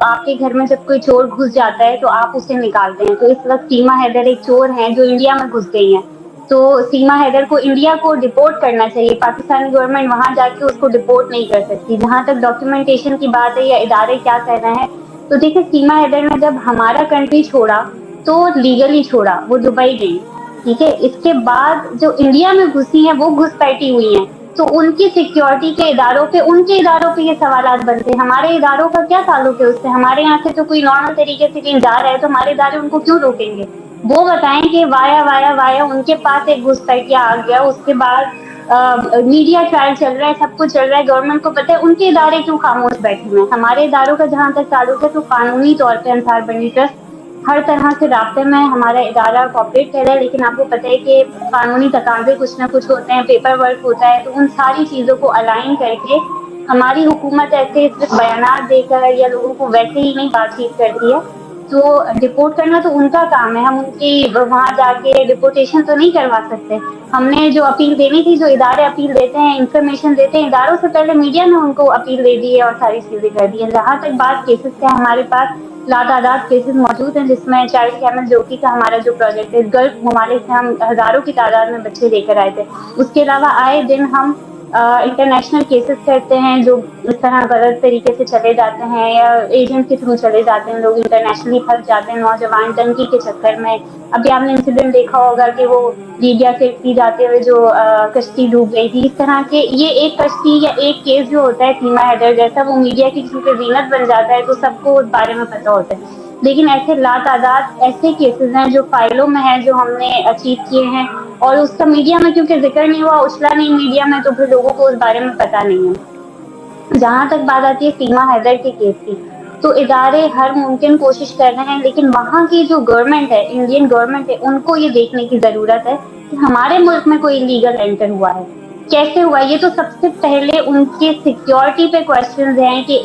آپ کے घर में जब कोई चोर घुस जाता है तो आप उसे निकालते हैं। तो इस वक्त सीमा हैदर एक चोर हैं जो इंडिया में घुस गई हैं। तो सीमा हैदर को इंडिया को डिपोर्ट करना चाहिए। पाकिस्तानी गवर्नमेंट वहां जाके उसको डिपोर्ट नहीं कर सकती। जहां तक डॉक्यूमेंटेशन की बात है या इदारे क्या कर रहे हैं, तो देखिए सीमा हैदर ने जब हमारा कंट्री छोड़ा तो लीगली छोड़ा, वो दुबई गई, ठीक है। इसके बाद जो इंडिया में घुसी हैं वो घुसपैठी हुई हैं, तो उनकी सिक्योरिटी के इदारों पे, उनके इदारों पे ये सवालात बनते हैं। हमारे इदारों का क्या ताल्लुक है उससे? हमारे यहाँ से तो कोई नॉर्मल तरीके से कहीं जा रहा है तो हमारे इदारे उनको क्यों रोकेंगे? वो बताएं कि वाया वाया वाया उनके पास एक घुसपैठिया आ गया, उसके बाद मीडिया ट्रायल चल रहा है, सब कुछ चल रहा है, गवर्नमेंट को पता है, उनके इदारे क्यों खामोश बैठे हुए हैं? हमारे इदारों का जहां तक ताल्लुक है तो कानूनी तौर पर अंसार बनी ट्रस्ट हर तरह से राब्ते में हमारा इदारा कॉपरेट कर रहा है। लेकिन आपको पता है कि कानूनी तकाजे कुछ ना कुछ होते हैं, पेपर वर्क होता है, तो उन सारी चीज़ों को अलाइन करके हमारी हुकूमत ऐसे सिर्फ बयानात देकर या लोगों को वैसे ही नहीं बातचीत करती है। तो डिपोर्ट करना तो उनका काम है, हम उनकी वहाँ जाके डिपोर्टेशन तो नहीं करवा सकते। हमने जो अपील देनी थी, जो इदारे अपील देते हैं, इंफॉर्मेशन देते हैं, इदारों से पहले मीडिया ने उनको अपील दे दी है और सारी चीज़ें कर दी हैं। जहाँ तक बात केसेस का, हमारे पास लातादाद केसेस मौजूद हैं, जिसमें चाइल्ड कैमल जोकी का हमारा जो प्रोजेक्ट है, गल्फ ममालिक से हम हज़ारों की तादाद में बच्चे लेकर आए थे। उसके अलावा आए दिन हम इंटरनेशनल केसेस करते हैं जो इस तरह गलत तरीके से चले जाते हैं या एजेंट के थ्रू चले जाते हैं, लोग इंटरनेशनली फंस जाते हैं नौजवान टंकी के चक्कर में। अभी आपने इंसिडेंट देखा होगा कि वो लीबिया से इटली जाते हुए जो कश्ती डूब गई थी। इस तरह के ये एक कश्ती या एक केस जो होता है सीमा हैदर जैसा, वो मीडिया की किसी पे जीनत बन जाता है तो सबको उस बारे में पता होता है। लेकिन ऐसे लातादाद ऐसे केसेस हैं जो फाइलों में हैं, जो हमने अचीव किए हैं, और उसका मीडिया में क्योंकि जिक्र नहीं हुआ, उछला नहीं मीडिया में, तो फिर लोगों को उस बारे में पता नहीं है। जहाँ तक बात आती है सीमा हैदर के केस की, तो इदारे हर मुमकिन कोशिश कर रहे हैं, लेकिन वहाँ की जो गवर्नमेंट है, इंडियन गवर्नमेंट है, उनको ये देखने की जरूरत है कि हमारे मुल्क में कोई इलीगल एंटर हुआ है, कैसे हुआ। ये तो सबसे पहले उनके सिक्योरिटी पे क्वेश्चन हैं कि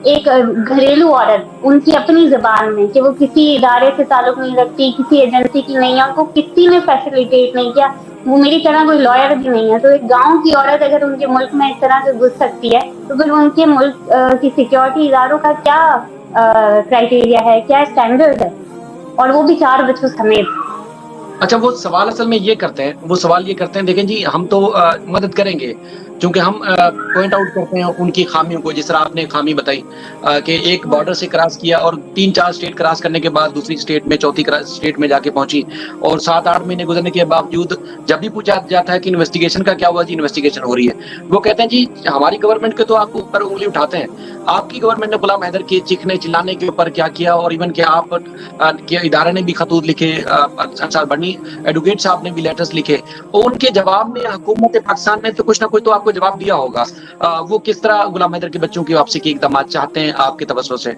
एक घरेलू औरत उनकी अपनी जबान में, कि वो किसी इदारे से ताल्लुक नहीं रखती, किसी एजेंसी की नहीं है, उनको किसी ने फैसिलिटेट नहीं किया, वो मेरी तरह कोई लॉयर भी नहीं है। तो एक गांव की औरत अगर उनके मुल्क में इस तरह से घुस सकती है, तो फिर उनके मुल्क की सिक्योरिटी इदारों का क्या क्राइटेरिया है, क्या स्टैंडर्ड है, और वो भी 4 बच्चों समेत। अच्छा, वो सवाल असल में ये करते हैं, वो सवाल ये करते हैं, देखें जी हम तो मदद करेंगे, क्योंकि हम पॉइंट आउट करते हैं उनकी खामियों को। जिस तरह आपने खामी बताई कि एक बॉर्डर से क्रॉस किया और 3-4 स्टेट क्रॉस करने के बाद दूसरी स्टेट में, चौथी स्टेट में जाके पहुंची, और 7-8 महीने गुजरने के बावजूद जब भी पूछा जाता है कि इन्वेस्टिगेशन का क्या हुआ, जी इन्वेस्टिगेशन हो रही है, वो कहते हैं जी हमारी गवर्नमेंट के तो आपको ऊपर उंगली उठाते हैं, आपकी गवर्नमेंट ने गुलाम हैदर के चीखने चिल्लाने के ऊपर क्या किया, और इवन के आप के इदारे ने भी खतूत लिखे, अंसार बनी एडवोकेट साहब ने भी लेटर्स लिखे, और उनके जवाब में हुकूमत पाकिस्तान ने तो कुछ ना कुछ तो आपको जवाब दिया होगा। वो किस तरह गुलाम हैदर के बच्चों की वापसी के इकदाम चाहते हैं आपके तवज्जो से?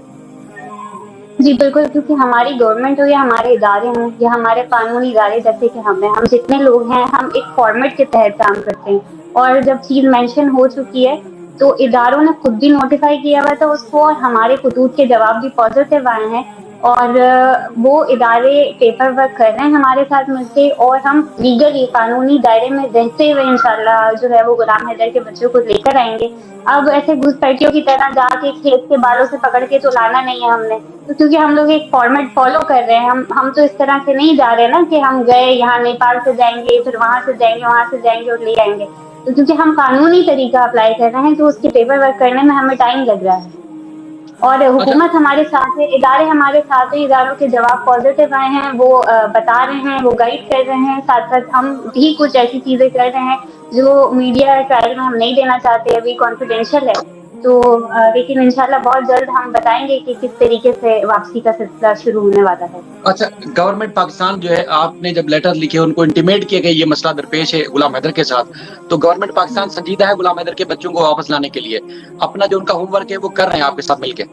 जी बिल्कुल, क्योंकि हमारी गवर्नमेंट हो या हमारे इदारे हों या हमारे कानूनी इदारे जैसे कि हम जितने लोग हैं, हम एक फॉर्मेट के तहत काम करते हैं, और जब चीज मेंशन हो चुकी है तो इदारों ने खुद भी नोटिफाई किया हुआ था उसको, और हमारे खतूत के जवाब भी पॉजिटिव आए हैं, और वो इदारे पेपर वर्क कर रहे हैं हमारे साथ मिलके, और हम लीगली कानूनी दायरे में रहते हुए इंशाल्लाह जो है वो गुलाम हैदर के बच्चों को लेकर आएंगे। अब ऐसे घुसपैठियों की तरह जाके खेत के बालों से पकड़ के तो लाना नहीं है हमने, तो क्योंकि हम लोग एक फॉर्मेट फॉलो कर रहे हैं, हम तो इस तरह से नहीं जा रहे ना कि हम गए यहाँ नेपाल से जाएंगे, फिर वहां से जाएंगे, वहां से जाएंगे और ले आएंगे। तो क्योंकि हम कानूनी तरीका अप्लाई कर रहे हैं तो उसके पेपर वर्क करने में हमें टाइम लग रहा है, और हुकूमत हमारे साथ है, इदारे हमारे साथ है, इदारों के जवाब पॉजिटिव आए हैं, वो बता रहे हैं, वो गाइड कर रहे हैं, साथ साथ हम भी कुछ ऐसी चीजें कर रहे हैं जो मीडिया ट्रायल में हम नहीं देना चाहते, अभी कॉन्फिडेंशियल है। तो लेकिन इंशाल्लाह बहुत जल्द हम बताएंगे कि किस तरीके से वापसी का सिलसिला शुरू होने वाला है। अच्छा, गवर्नमेंट पाकिस्तान जो है, आपने जब लेटर लिखे उनको इंटीमेट किया कि ये मसला दरपेश है गुलाम हैदर के साथ, तो गवर्नमेंट पाकिस्तान संजीदा है गुलाम हैदर के बच्चों को वापस लाने के लिए, अपना जो उनका होमवर्क है वो कर रहे हैं आपके साथ मिलके?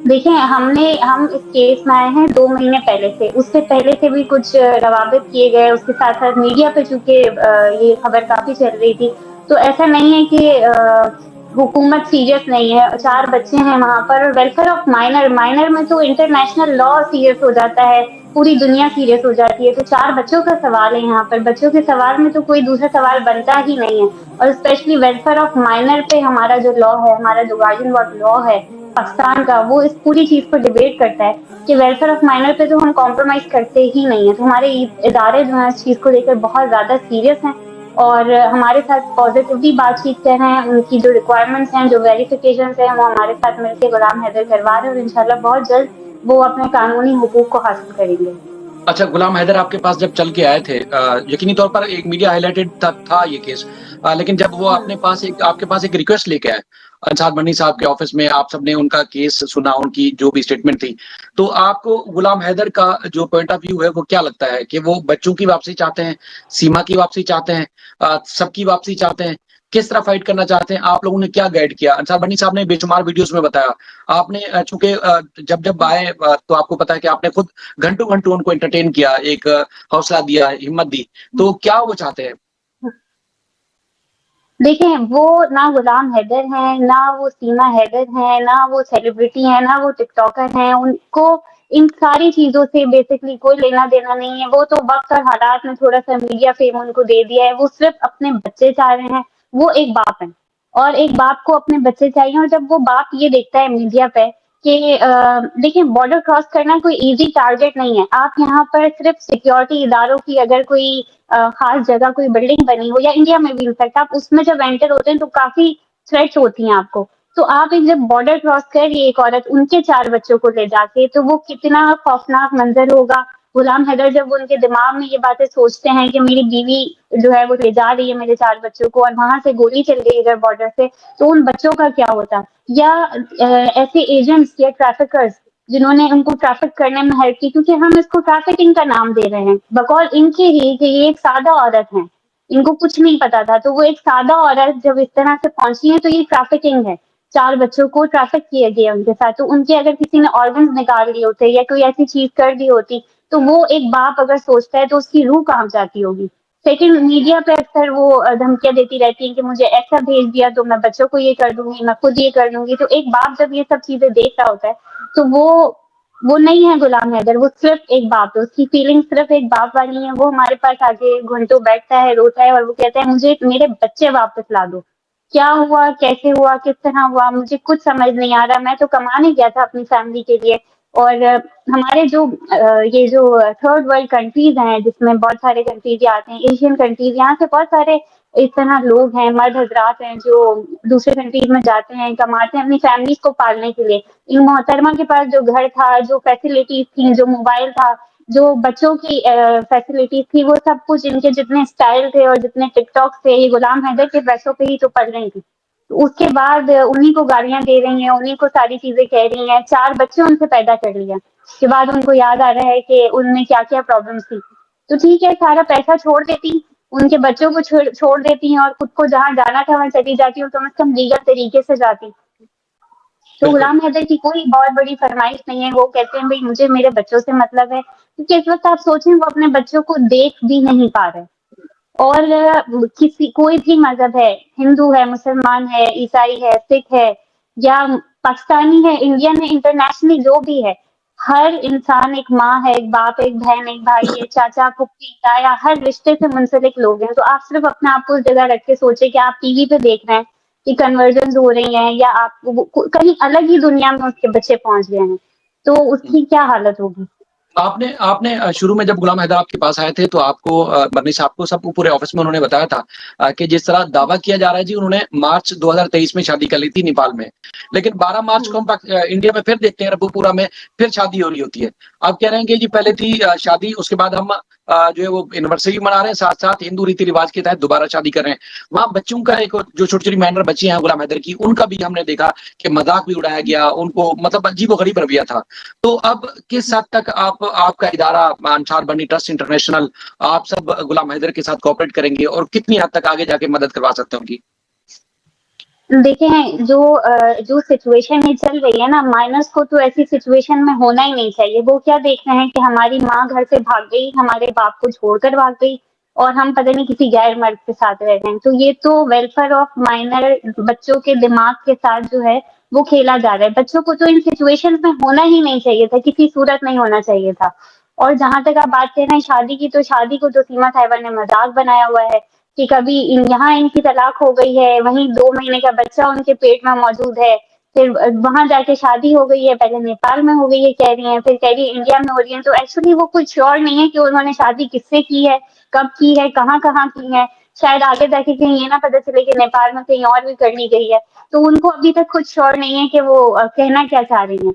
देखें, हम इस केस में आए हैं 2 महीने पहले से, उससे पहले से भी कुछ रवाबित किए गए, उसके साथ साथ मीडिया पे चूंकि ये खबर काफी चल रही थी, तो ऐसा नहीं है कि हुकूमत सीरियस नहीं है। 4 बच्चे हैं वहाँ पर, वेलफेयर ऑफ माइनर में तो इंटरनेशनल लॉ सीरियस हो जाता है, पूरी दुनिया सीरियस हो जाती है, तो 4 बच्चों का सवाल है यहाँ पर, बच्चों के सवाल में तो कोई दूसरा सवाल बनता ही नहीं है। और स्पेशली वेलफेयर ऑफ माइनर पे हमारा जो लॉ है, हमारा जो गार्जियन वर्क लॉ है, पाकिस्तान का, वो इस पूरी चीज़ पर डिबेट करता है कि वेलफेयर ऑफ माइनर पे तो हम कॉम्प्रोमाइज़ करते ही नहीं हैं। तो हमारे इदारे जो हैं इस चीज़ को लेकर बहुत ज़्यादा सीरियस हैं और हमारे साथ पॉजिटिवली बातचीत कर रहे हैं। उनकी जो रिक्वायरमेंट्स हैं, जो वेरिफिकेशंस हैं, वो हमारे साथ मिलके गुलाम हैदर करवा रहे हैं और इंशाल्लाह बहुत जल्द वो अपने कानूनी हुकूक को हासिल करेंगे। अच्छा, गुलाम हैदर आपके पास जब चल के आए थे, यकीनी तौर पर एक मीडिया हाईलाइटेड था ये केस, लेकिन जब वो आपके पास एक रिक्वेस्ट लेके आए अंसार बनी साहब के ऑफिस में, आप सबने उनका केस सुना, उनकी जो भी स्टेटमेंट थी, तो आपको गुलाम हैदर का जो पॉइंट ऑफ व्यू है वो क्या लगता है कि वो बच्चों की वापसी चाहते हैं, सीमा की वापसी चाहते हैं, सबकी वापसी चाहते हैं, किस तरह फाइट करना चाहते हैं? आप लोगों ने क्या गाइड किया? अंसार बनी साहब ने बेशुमार वीडियोस में बताया, आपने चूंकि जब आए तो आपको पता है कि आपने खुद घंटों घंटों उनको एंटरटेन किया, एक हौसला दिया, हिम्मत दी, तो क्या वो चाहते हैं? देखें, वो ना गुलाम हैदर हैं, ना वो सीमा हैदर हैं, ना वो सेलिब्रिटी हैं, ना वो टिकटॉकर हैं। उनको इन सारी चीज़ों से बेसिकली कोई लेना-देना नहीं है। वो तो वक़्त और हालात में थोड़ा-सा मीडिया फ़ेम उनको दे दिया है। वो सिर्फ़ अपने बच्चे चाह रहे हैं। वो एक बाप हैं और एक बाप को अपने बच्चे चाहिए और जब वो बाप ये देखता है मीडिया पे कि देखिए बॉर्डर क्रॉस करना कोई ईज़ी टारगेट नहीं है। आप यहाँ पर सिर्फ़ सिक्योरिटी इदारों की अगर कोई खास जगह कोई बिल्डिंग बनी हो या इंडिया में भी इनफैक्ट आप उसमें जब एंटर होते हैं तो काफी थ्रेट्स होती हैं आपको। तो आप एक जब बॉर्डर क्रॉस कर रही है एक औरत उनके 4 बच्चों को ले जाके, तो वो कितना खौफनाक मंजर होगा। गुलाम हैदर जब उनके दिमाग में ये बातें सोचते हैं कि मेरी बीवी जो है वो ले जा रही है मेरे 4 बच्चों को और वहां से गोली चल गई इधर बॉर्डर से, तो उन बच्चों का क्या होता? या ऐसे एजेंट्स या ट्रैफिकर्स जिन्होंने उनको ट्रैफिक करने में हेल्प की, क्योंकि हम इसको ट्रैफिकिंग का नाम दे रहे हैं बकौल इनके ही कि ये एक सादा औरत है, इनको कुछ नहीं पता था। तो वो एक सादा औरत जब इस तरह से पहुंची है तो ये ट्रैफिकिंग है। 4 बच्चों को ट्रैफिक किया गया उनके साथ, तो उनके अगर किसी ने ऑर्गन्स निकाल लिए होते या कोई ऐसी चीज कर दी होती, तो वो एक बाप अगर सोचता है तो उसकी रूह कहाँ जाती होगी। सेकंड, मीडिया पे अक्सर वो धमकियां देती रहती हैं कि मुझे ऐसा भेज दिया तो मैं बच्चों को ये कर दूंगी, मैं खुद ये कर दूंगी। तो एक बाप जब ये सब चीजें देख रहा होता है तो वो नहीं है गुलाम हैदर, वो सिर्फ एक बाप है, उसकी फीलिंग सिर्फ एक बाप वाली है। वो हमारे पास आके घंटों बैठता है, रोता है और वो कहता है मुझे मेरे बच्चे वापस ला दो। क्या हुआ, कैसे हुआ, किस तरह हुआ, मुझे कुछ समझ नहीं आ रहा। मैं तो कमाने गया था अपनी फैमिली के लिए और हमारे जो ये जो थर्ड वर्ल्ड कंट्रीज हैं जिसमें बहुत सारे कंट्रीज आते हैं, एशियन कंट्रीज, यहाँ से बहुत सारे इस तरह लोग हैं, मर्द हजरात हैं जो दूसरे कंट्रीज में जाते हैं, कमाते हैं अपनी फैमिलीज को पालने के लिए। इन मोहतरमा के पास जो घर था, जो फैसिलिटीज थी, जो मोबाइल था, जो बच्चों की फैसिलिटीज थी, वो सब कुछ इनके जितने स्टाइल थे और जितने टिकटॉक थे, ये गुलाम हैदर के पैसों पे ही तो पल रही थी। तो उसके बाद उन्हीं को गालियां दे रही हैं, उन्हीं को सारी चीजें कह रही हैं। 4 बच्चे उनसे पैदा कर लिया, उसके बाद उनको याद आ रहा है कि उनमें क्या क्या प्रॉब्लम्स थी। तो ठीक है, सारा पैसा छोड़ देती, उनके बच्चों को छोड़ देती हैं और खुद को जहाँ जाना था वहां चली जाती हूँ, कम से कम लीगल तरीके से जाती। तो बिल्कुल। गुलाम हैदर की कोई बहुत बड़ी फरमाइश नहीं है। वो कहते हैं भाई मुझे मेरे बच्चों से मतलब है, क्योंकि इस वक्त आप सोचें वो अपने बच्चों को देख भी नहीं पा रहे। और किसी कोई भी मजहब है, हिंदू है, मुसलमान है, ईसाई है, सिख है या पाकिस्तानी है, इंडियन है, इंटरनेशनली जो भी है, हर इंसान एक माँ है, एक बाप, एक बहन, एक भाई है, चाचा, फुप्पी, ताया, हर रिश्ते से मुंसलिक लोग हैं। तो आप सिर्फ अपने आप को उस जगह रख के सोचे कि आप टीवी पे देख रहे हैं कि कन्वर्जन हो रही हैं या आप कहीं अलग ही दुनिया में उसके बच्चे पहुंच गए हैं, तो उसकी क्या हालत होगी। आपने आपने शुरू में जब गुलाम हैदर आपके पास आए थे तो आपको बर्नी साहब को सब पूरे ऑफिस में उन्होंने बताया था कि जिस तरह दावा किया जा रहा है जी, उन्होंने मार्च 2023 में शादी कर ली थी नेपाल में, लेकिन 12 मार्च को हम इंडिया में फिर देखते हैं, रब्बूपुरा में फिर शादी हो रही होती है। आप कह रहे हैं कि जी पहले थी शादी, उसके बाद हम जो है वो एनिवर्सरी मना रहे हैं, साथ साथ हिंदू रीति रिवाज के तहत दोबारा शादी कर रहे हैं। वहाँ बच्चों का एक जो छोटी छोटी मैनर बच्ची हैं गुलाम हैदर की, उनका भी हमने देखा कि मजाक भी उड़ाया गया, उनको मतलब अजीबोगरीब रवैया था। तो अब किस हद तक आपका इदारा अंसार बनी ट्रस्ट इंटरनेशनल, आप सब गुलाम हैदर के साथ कोऑपरेट करेंगे और कितनी हद तक आगे जाके मदद करवा सकते हैं उनकी? देखें, जो सिचुएशन ये चल रही है ना, माइनर्स को तो ऐसी सिचुएशन में होना ही नहीं चाहिए। वो क्या देख रहे हैं कि हमारी माँ घर से भाग गई, हमारे बाप को छोड़कर भाग गई और हम पता नहीं किसी गैर मर्द के साथ रह रहे हैं। तो ये तो वेलफेयर ऑफ माइनर बच्चों के दिमाग के साथ जो है वो खेला जा रहा है। बच्चों को तो इन सिचुएशन में होना ही नहीं चाहिए था, किसी सूरत नहीं होना चाहिए था। और जहां तक आप बात कर रहे हैं शादी की, तो शादी को तो सीमा साहिबा ने मजाक बनाया हुआ है कि कभी यहाँ इनकी तलाक हो गई है, वहीं 2 महीने का बच्चा उनके पेट में मौजूद है, پھر وہاں جا کے شادی ہو گئی ہے، پہلے نیپال میں ہو گئی ہے کہہ رہی ہیں، پھر کہہ رہی ہے انڈیا میں ہو رہی ہیں. تو ایکچولی وہ کچھ شیور نہیں ہے کہ انہوں نے شادی کس سے کی ہے، کب کی ہے، کہاں کہاں کی ہے. شاید آگے جا کے کہیں یہ نہ پتہ چلے کہ نیپال میں کہیں اور بھی کر لی گئی ہے. تو ان کو ابھی تک کچھ شیور نہیں ہے کہ وہ کہنا کیا چاہ رہی ہیں.